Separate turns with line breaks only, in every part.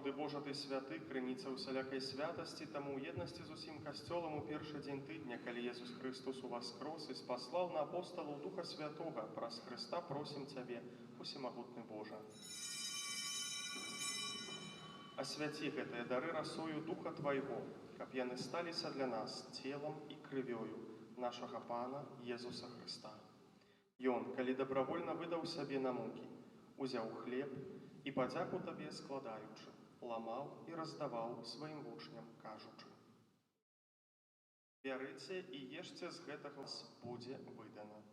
Сапраўды, Божа, Ты святы, крыніца ўсялякай святасці, таму ў еднасці з усім касцёлам у першы дзень тыдня, калі Езус Христос уваскрос і спаслаў на апосталаў Духа Святога, праз Христа просім Цябе, усемагутны Божа. Асвяці гэтыя дары расою Духа Твайго, каб яны сталіся для нас целам і крывёю нашага Пана Езуса Христа. Ён, калі дабравольна выдаў сябе на мукі, узяў хлеб і падзяку Табе складаючы, ламаў і раздаваў сваім вучням, кажучы: «Бярыце і ешце з гэтага, вас будзе выдана».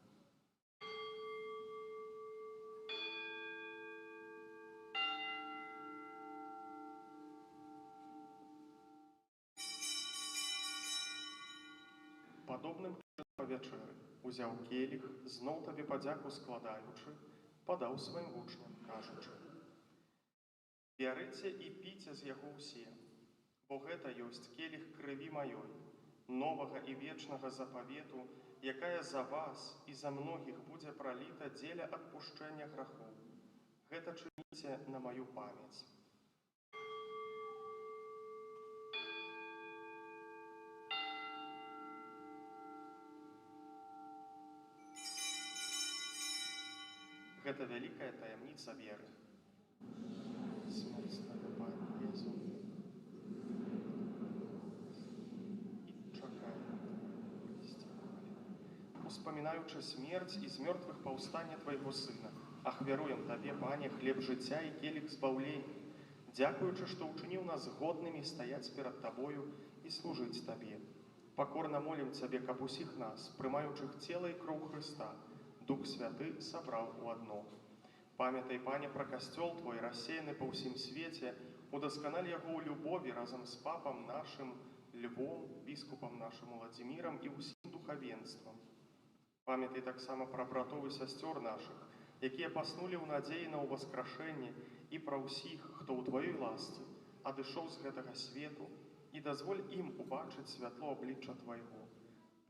Падобным па вячэры узяў келіх, зноў Табе падзяку складаючы, падаў сваім вучням, кажучы: «Бярыце і піце з яго ўсе, бо гэта ёсць келіх крыві маёй, новага і вечнага запавету, якая за вас і за многіх будзе праліта дзеля адпушчэння грахоў. Гэта чыніце на маю памяць». Гэта вялікая таямніца веры. Смерць Твайго, Пане Езу, і чакай сцягнулі. Успамінаючы смерць і з мёртвых паўстання Твайго Сына, ахвяруем Табе, Пане, хлеб жыцця і келіх збаўлення, дзякуючы, што ўчыніў нас годнымі стаяць перад Табою і служыць Табе. Пакорна молім Цябе, каб усіх нас, прымаючых цела і кроў Хрыста, Дух Святы сабраў у адно. Памятай, Пане, пра касцёл Твой, рассеяны па ўсім свеце, удасканаль яго ў любові разам з папам нашым Львом, біскупам нашым Уладзімірам і ўсім духавенствам. Памятай таксама пра братоў і сясцёр нашых, якія паснулі ў надзеі на ўваскрашэнне, і пра ўсіх, хто ў Тваёй ласцы адышоў з гэтага свету, і дазволь ім убачыць святло аблічча Твайго.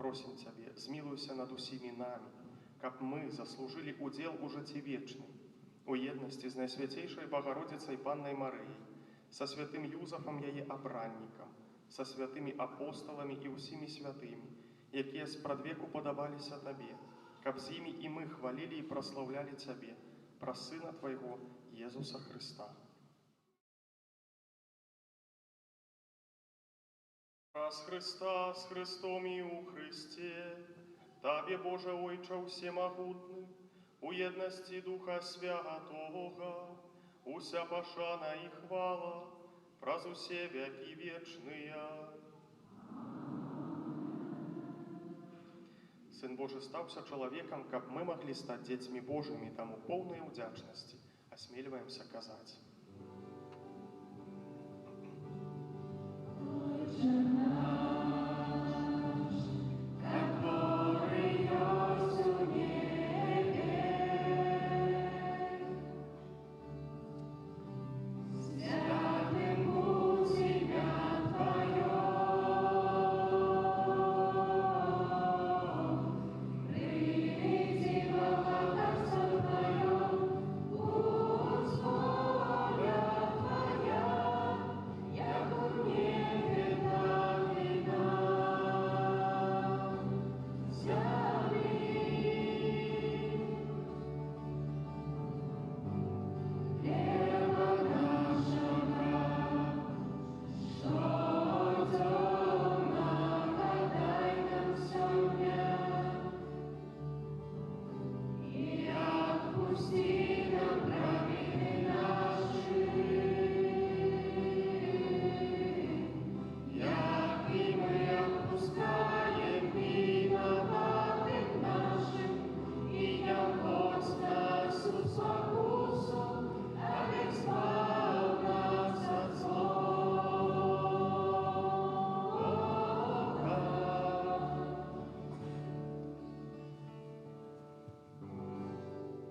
Просім Цябе, змілуйся над усімі намі, каб мы заслужылі удзел у жыцці вечным, у еднасці з Найсвяцейшай Багародзіцай Паннай Марыяй, са святым Юзафам яе абраннікам, са святымі апосталамі і ўсімі святымі, якія спрадвеку падабаліся Табе, каб з імі і мы хвалілі і праслаўлялі Цябе, праз Сына Твайго Езуса Христа. Праз Христа, з Христом і ў Христе, Табе, Боже Ойча ўсемагутны, у еднасці Духа Святога, уся пашана і хвала праз усе векі вечныя. Сын Божы стаўся чалавекам, каб мы маглі стаць дзецьмі Божымі, таму поўнай удзячнасці асмельваемся казаць.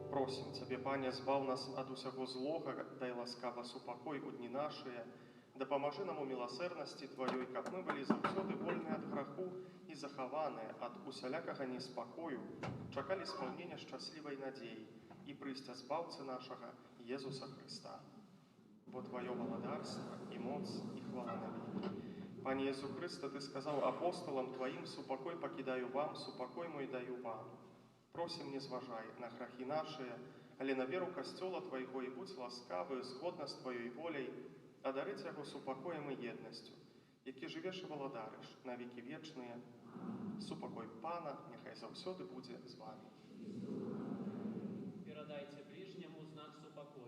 Просім Цябе, Пане, збаў нас ад усяго злога, дай ласкава супакой у дні нашыя, дапамажы нам у міласэрнасці Тваёй, каб мы былі заўсёды вольныя ад граху і захаваныя ад усялякага неспакою, чакалі спаўнення шчаслівай надзеі і прыйсця збаўцы нашага Езуса Христа. бо Твое владарство и моц и хвала навеки. Пане Иису Христе, Ты сказал апостолам Твоим: «Супокой покидаю вам, супокой мой даю вам». Просим, не зважай на грехи наши, але на веру Костела Твоего, и будь ласкавы, згодна з Твоей волей, одарить Его супокоем и едностью, які живеш і володариш на віки вічні. Супокой Пана, нехай завсёды буде з вами.
Передайте ближнему знак супокою.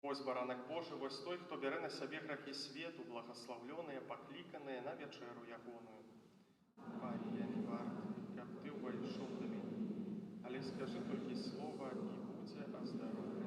Вось баранак Божий, вось той, хто бере на сябе грахи свету, благословленные, покликанные на вечеру ягоную. Пане, я не варт, каб ты увайшов до меня, але скажи только слово, и будь оздоровлен.